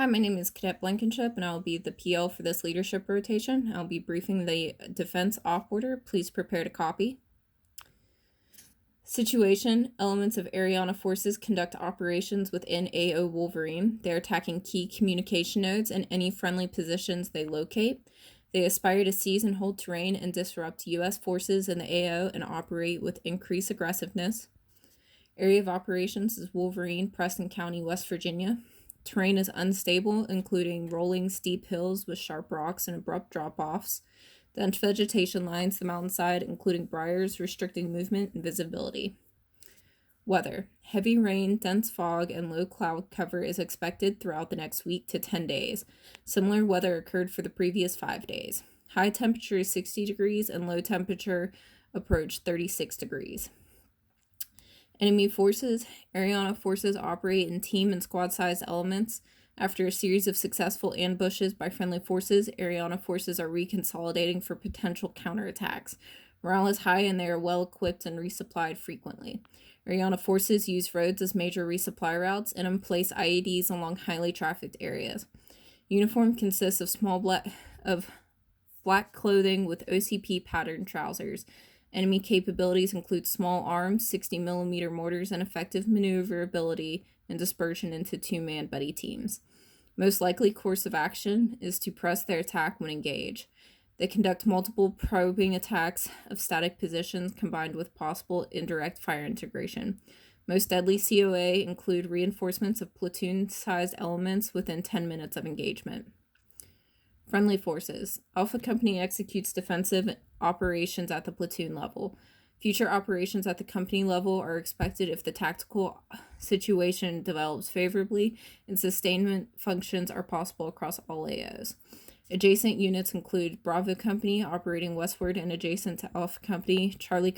Hi, my name is Cadet Blankenship, and I'll be the PL for this leadership rotation. I'll be briefing the defense op order. Please prepare to copy. Situation: elements of Ariana forces conduct operations within AO Wolverine. They're attacking key communication nodes and any friendly positions they locate. They aspire to seize and hold terrain and disrupt U.S. forces in the AO and operate with increased aggressiveness. Area of operations is Wolverine, Preston County, West Virginia. Terrain is unstable, including rolling steep hills with sharp rocks and abrupt drop-offs. Dense vegetation lines the mountainside, including briars, restricting movement and visibility. Weather: heavy rain, dense fog, and low cloud cover is expected throughout the next week to 10 days. Similar weather occurred for the previous 5 days. High temperature is 60 degrees and low temperature approached 36 degrees. Enemy forces: Ariana forces operate in team and squad-sized elements. After a series of successful ambushes by friendly forces, Ariana forces are reconsolidating for potential counterattacks. Morale is high and they are well equipped and resupplied frequently. Ariana forces use roads as major resupply routes and emplace IEDs along highly trafficked areas. Uniform consists of black clothing with OCP patterned trousers. Enemy capabilities include small arms, 60mm mortars, and effective maneuverability and dispersion into two-man buddy teams. Most likely course of action is to press their attack when engaged. They conduct multiple probing attacks of static positions combined with possible indirect fire integration. Most deadly COA include reinforcements of platoon-sized elements within 10 minutes of engagement. Friendly forces: Alpha Company executes defensive operations at the platoon level. Future operations at the company level are expected if the tactical situation develops favorably, and sustainment functions are possible across all AOs. Adjacent units include Bravo Company operating westward and adjacent to Alpha Company. Charlie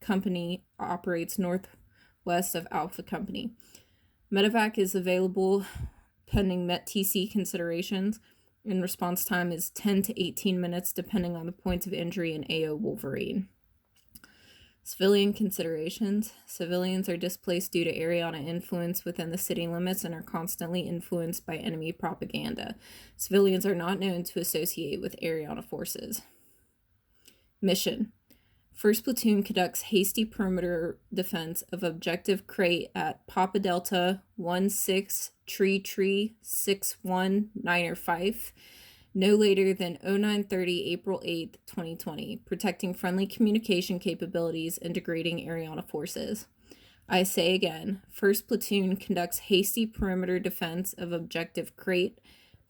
Company operates northwest of Alpha Company. Medevac is available pending MET-TC considerations, and response time is 10 to 18 minutes depending on the points of injury in AO Wolverine. Civilian considerations: civilians are displaced due to Ariana influence within the city limits and are constantly influenced by enemy propaganda. Civilians are not known to associate with Ariana forces. Mission: 1st Platoon conducts hasty perimeter defense of Objective Crate at Papa Delta 16 Tree 61 Niner Fife, no later than 0930 April 8, 2020, protecting friendly communication capabilities and degrading Ariana forces. I say again, 1st Platoon conducts hasty perimeter defense of Objective Crate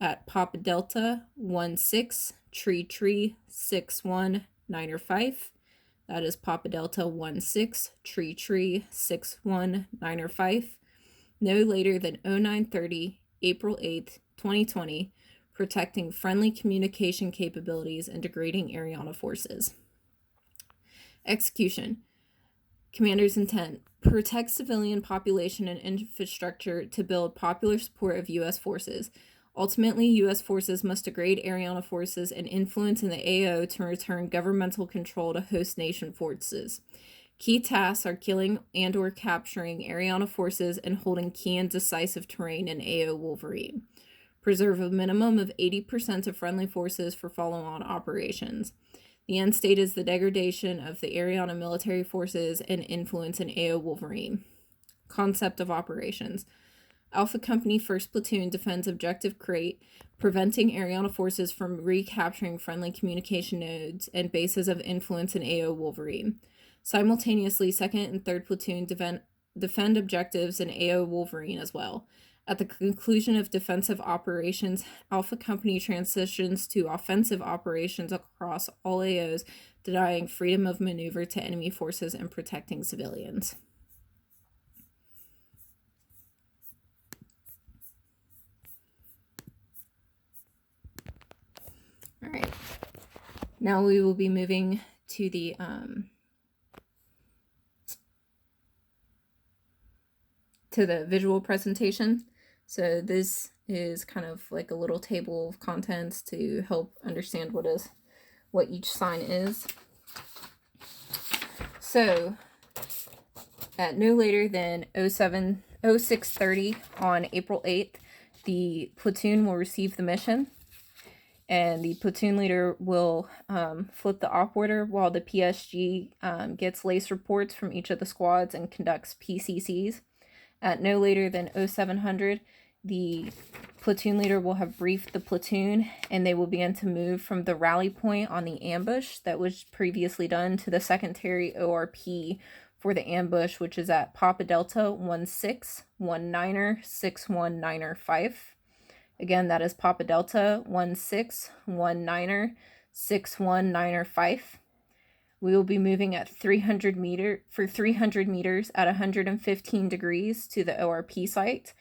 at Papa Delta 16 Tree 61 Niner Fife. That is Papa Delta 16 Tree 61 Niner Fife, no later than 0930 April 8, 2020, protecting friendly communication capabilities and degrading Ariana forces. Execution: Commander's intent: protect civilian population and infrastructure to build popular support of U.S. forces. Ultimately, U.S. forces must degrade Ariana forces and influence in the AO to return governmental control to host nation forces. Key tasks are killing and or capturing Ariana forces and holding key and decisive terrain in AO Wolverine. Preserve a minimum of 80% of friendly forces for follow-on operations. The end state is the degradation of the Ariana military forces and influence in AO Wolverine. Concept of operations: Alpha Company 1st Platoon defends Objective Crate, preventing Ariana forces from recapturing friendly communication nodes and bases of influence in AO Wolverine. Simultaneously, 2nd and 3rd Platoon defend objectives in AO Wolverine as well. At the conclusion of defensive operations, Alpha Company transitions to offensive operations across all AOs, denying freedom of maneuver to enemy forces and protecting civilians. All right. Now we will be moving to the visual presentation. So this is kind of like a little table of contents to help understand what each sign is. So at no later than 0630 on April 8th, the platoon will receive the mission, and the platoon leader will flip the op order while the PSG gets lace reports from each of the squads and conducts PCCs. At no later than 0700, the platoon leader will have briefed the platoon, and they will begin to move from the rally point on the ambush that was previously done to the secondary ORP for the ambush, which is at Papa Delta 1619er 619er 5. Again, that is Papa Delta 1619er 619er 5. We will be moving at 300 meters at 115 degrees to the ORP site.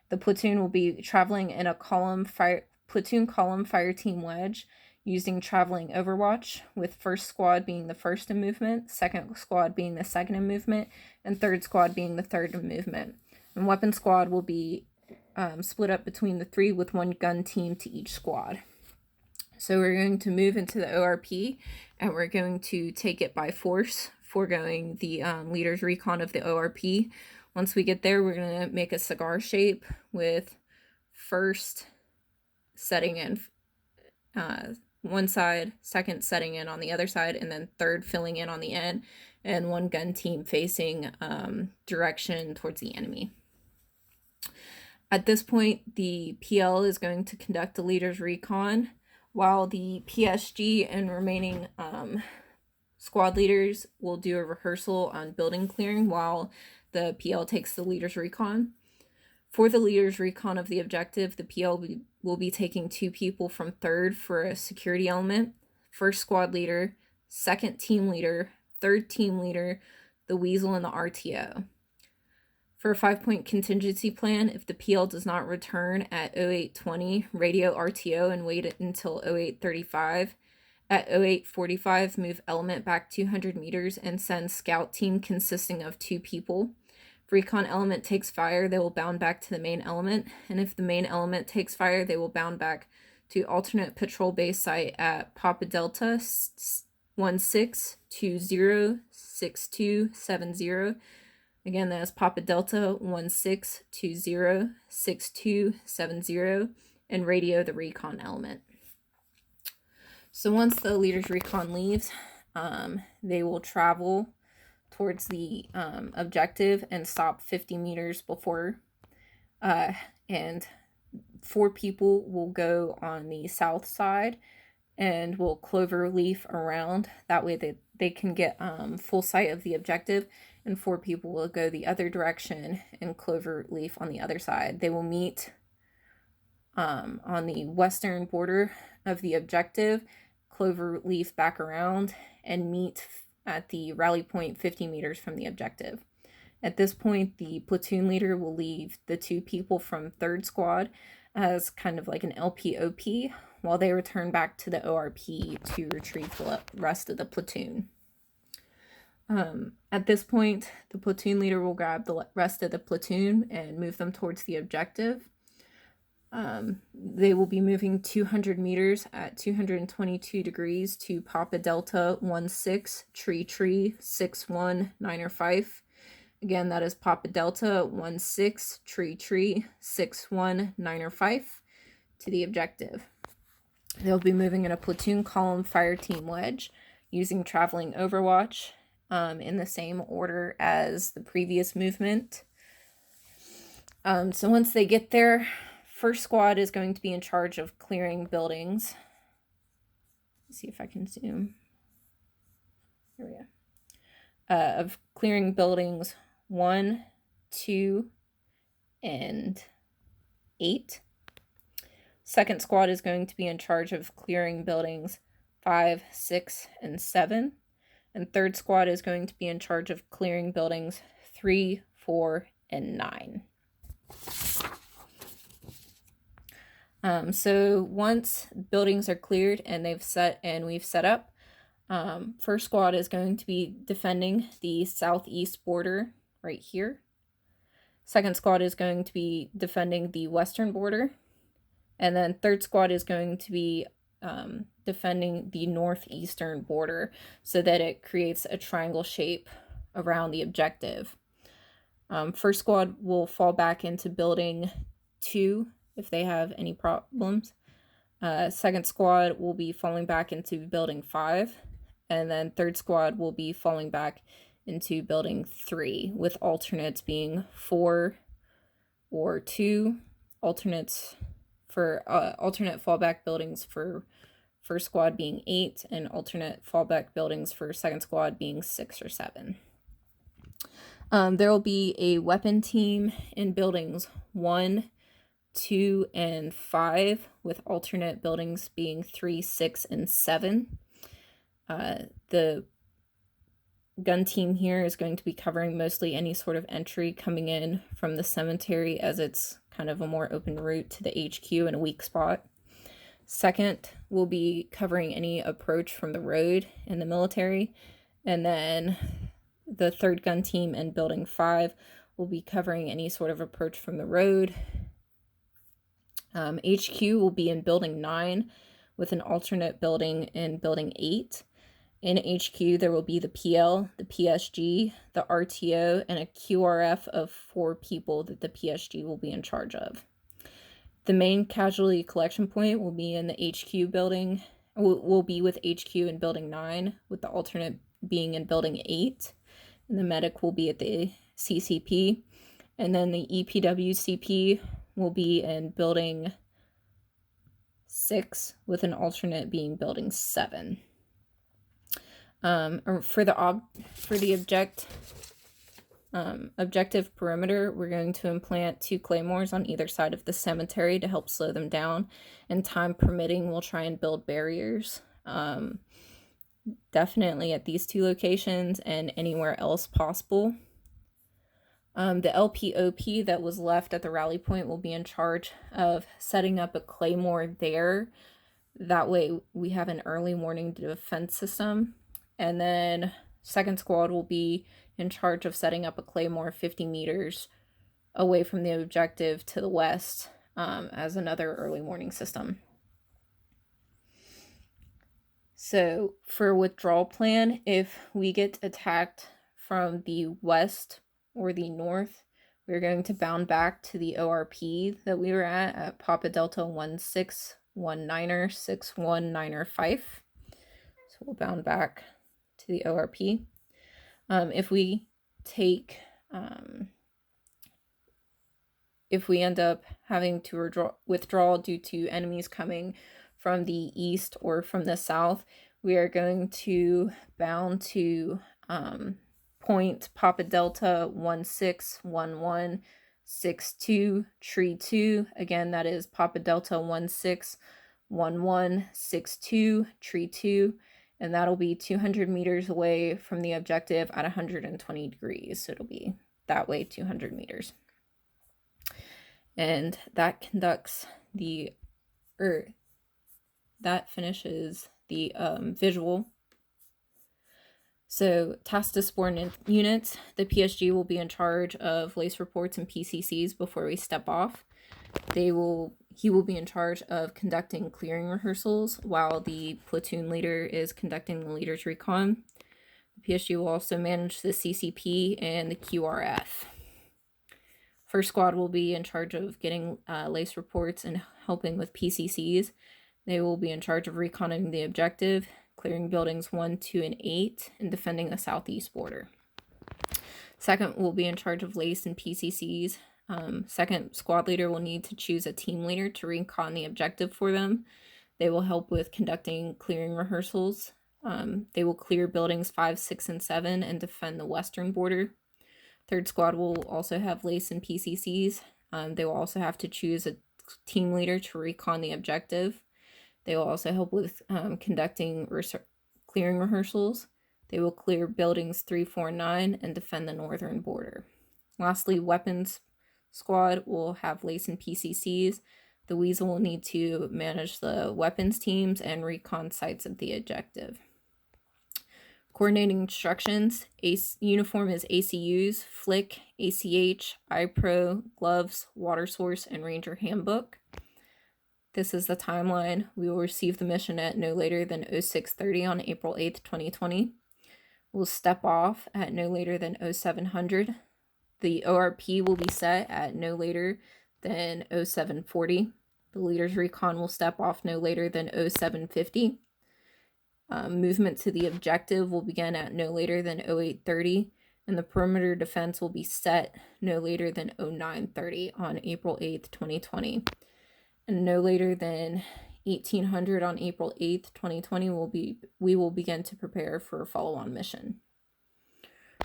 The platoon will be traveling in a platoon column fire team wedge using traveling overwatch, with first squad being the first in movement, second squad being the second in movement, and third squad being the third in movement. And weapon squad will be split up between the three with one gun team to each squad. So we're going to move into the ORP, and we're going to take it by force, foregoing the leader's recon of the ORP. Once we get there, we're going to make a cigar shape with first setting in one side, second setting in on the other side, and then third filling in on the end, and one gun team facing direction towards the enemy. At this point, the PL is going to conduct the leader's recon, while the PSG and remaining squad leaders will do a rehearsal on building clearing while the PL takes the leader's recon. For the leader's recon of the objective, the PL will be taking 2 people from third for a security element, first squad leader, second team leader, third team leader, the Weasel, and the RTO. For a 5-point contingency plan, if the PL does not return at 0820, radio RTO and wait until 0835. At 0845, move element back 200 meters and send scout team consisting of 2 people. If recon element takes fire, they will bound back to the main element, and if the main element takes fire, they will bound back to alternate patrol base site at Papa Delta 16206270. Again, that is Papa Delta 16206270, and radio the recon element. So once the leader's recon leaves, they will travel towards the objective and stop 50 meters before, and 4 people will go on the south side and will clover leaf around. That way they can get full sight of the objective, and 4 people will go the other direction and clover leaf on the other side. They will meet on the western border of the objective, clover leaf back around, and meet at the rally point 50 meters from the objective. At this point, the platoon leader will leave the 2 people from third squad as kind of like an LPOP, while they return back to the ORP to retrieve the rest of the platoon. At this point, the platoon leader will grab the rest of the platoon and move them towards the objective. They will be moving 200 meters at 222 degrees to Papa Delta 16 619er 5. Again, that is Papa Delta 16 619er 5 to the objective. They'll be moving in a platoon column fire team wedge using traveling overwatch in the same order as the previous movement. So once they get there, first squad is going to be in charge of clearing buildings. Let's see if I can zoom. There we go. Of clearing buildings 1, 2, and 8. Second squad is going to be in charge of clearing buildings 5, 6, and 7. And third squad is going to be in charge of clearing buildings 3, 4, and 9. So once buildings are cleared and we've set up, first squad is going to be defending the southeast border right here. Second squad is going to be defending the western border, and then third squad is going to be defending the northeastern border so that it creates a triangle shape around the objective. First squad will fall back into building 2 if they have any problems. Second squad will be falling back into building 5, and then third squad will be falling back into building 3, with alternates being 4 or 2, alternates for alternate fallback buildings for first squad being 8, and alternate fallback buildings for second squad being 6 or 7. There will be a weapon team in buildings 1, 2, and 5, with alternate buildings being 3, 6, and 7. The gun team here is going to be covering mostly any sort of entry coming in from the cemetery, as it's kind of a more open route to the HQ and a weak spot. Second will be covering any approach from the road in the military, and then the third gun team in building 5 will be covering any sort of approach from the road. HQ will be in building 9 with an alternate building in building 8. In HQ, there will be the PL, the PSG, the RTO, and a QRF of 4 people that the PSG will be in charge of. The main casualty collection point will be in the HQ building, will be with HQ in building 9, with the alternate being in building 8. And the medic will be at the CCP. And then the EPWCP will be in building 6, with an alternate being building 7. For the objective perimeter, we're going to implant 2 claymores on either side of the cemetery to help slow them down, and time permitting, we'll try and build barriers. Definitely at these 2 locations and anywhere else possible. The LPOP that was left at the rally point will be in charge of setting up a claymore there. That way we have an early morning defense system. And then second squad will be in charge of setting up a claymore 50 meters away from the objective to the west, as another early morning system. So for withdrawal plan, if we get attacked from the west or the north, we're going to bound back to the ORP that we were at Papa Delta 1619er 619er Fife. So we'll bound back to the ORP. If we end up having to withdraw due to enemies coming from the east or from the south, we are going to bound to point Papa Delta 161162 Tree 2. Again, that is Papa Delta 161162 Tree 2. And that'll be 200 meters away from the objective at 120 degrees. So it'll be that way 200 meters. And that finishes the visual. So task to spawn units, the PSG will be in charge of lace reports and PCCs before we step off. He will be in charge of conducting clearing rehearsals while the platoon leader is conducting the leader's recon. The PSG will also manage the CCP and the QRF. First squad will be in charge of getting lace reports and helping with PCCs. They will be in charge of reconning the objective, clearing buildings 1, 2, and 8, and defending the southeast border. Second will be in charge of lace and PCCs. Second squad leader will need to choose a team leader to recon the objective for them. They will help with conducting clearing rehearsals. They will clear buildings 5, 6, and 7 and defend the western border. Third squad will also have lace and PCCs. They will also have to choose a team leader to recon the objective. They will also help with conducting clearing rehearsals. They will clear buildings 3, 4, and 9 and defend the northern border. Lastly, weapons squad will have lace and PCCs. The Weasel will need to manage the weapons teams and recon sites of the objective. Coordinating instructions, uniform is ACUs, Flick, ACH, iPro, gloves, water source, and Ranger handbook. This is the timeline. We will receive the mission at no later than 0630 on April 8th, 2020. We'll step off at no later than 0700. The ORP will be set at no later than 0740. The leader's recon will step off no later than 0750. Movement to the objective will begin at no later than 0830, and the perimeter defense will be set no later than 0930 on April 8th, 2020. And no later than 1800 on April 8th, 2020, we will begin to prepare for a follow-on mission.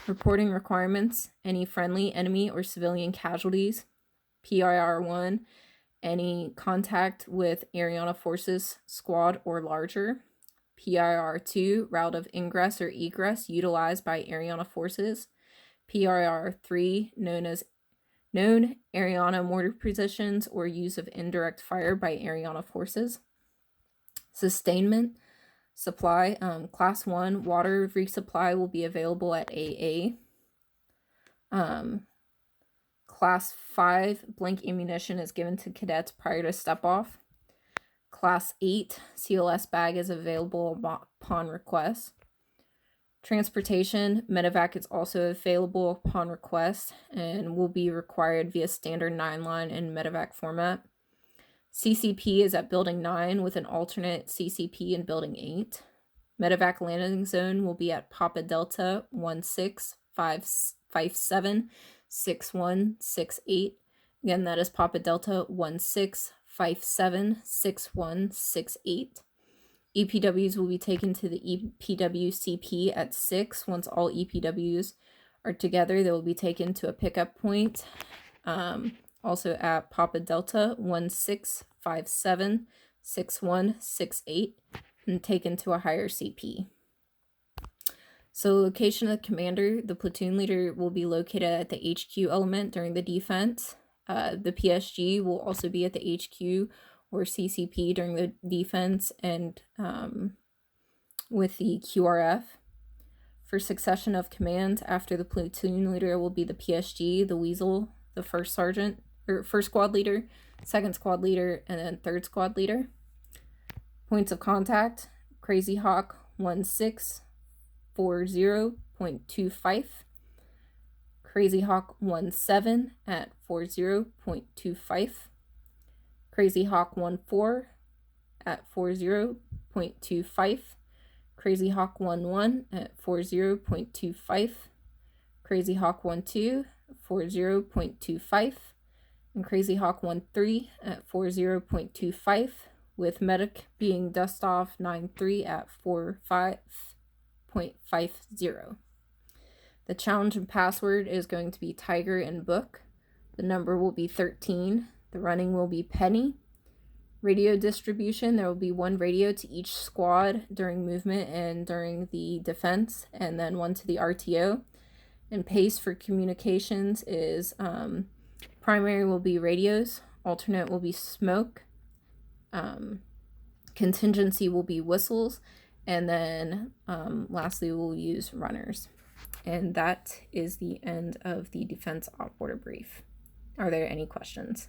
Reporting requirements: any friendly, enemy, or civilian casualties. PIR-1, any contact with Ariana Forces Squad or larger. PIR-2, route of ingress or egress utilized by Ariana Forces. PIR-3, known Ariana mortar positions or use of indirect fire by Ariana Forces. Sustainment supply: Class 1 water resupply will be available at AA. Class 5 blank ammunition is given to cadets prior to step off. Class 8 CLS bag is available upon request. Transportation: medevac is also available upon request and will be required via standard 9-line and medevac format. CCP is at Building 9 with an alternate CCP in Building 8. Medevac landing zone will be at Papa Delta 16576168. Again, that is Papa Delta 16576168. EPWs will be taken to the EPW CP at 6. Once all EPWs are together, they will be taken to a pickup point, also at Papa Delta 16576168, and taken to a higher CP. So location of the commander: the platoon leader will be located at the HQ element during the defense. The PSG will also be at the HQ or CCP during the defense and with the QRF. For succession of command, after the platoon leader will be the PSG, the Weasel, the first sergeant, or first squad leader, second squad leader, and then third squad leader. Points of contact: Crazy Hawk 1640.25, Crazy Hawk 17 at 40.25, Crazy Hawk 14 at 40.25, Crazy Hawk 11 at 40.25, Crazy Hawk 12 40.25, and Crazy Hawk 13 at 40.25, with medic being dust off 93 at 45.50. The challenge and password is going to be Tiger and Book. The number will be 13. The running will be Penny. Radio distribution: there will be one radio to each squad during movement and during the defense, and then one to the RTO. And pace for communications is primary will be radios, alternate will be smoke, contingency will be whistles, and then lastly we'll use runners. And that is the end of the Defense Op Order Brief. Are there any questions?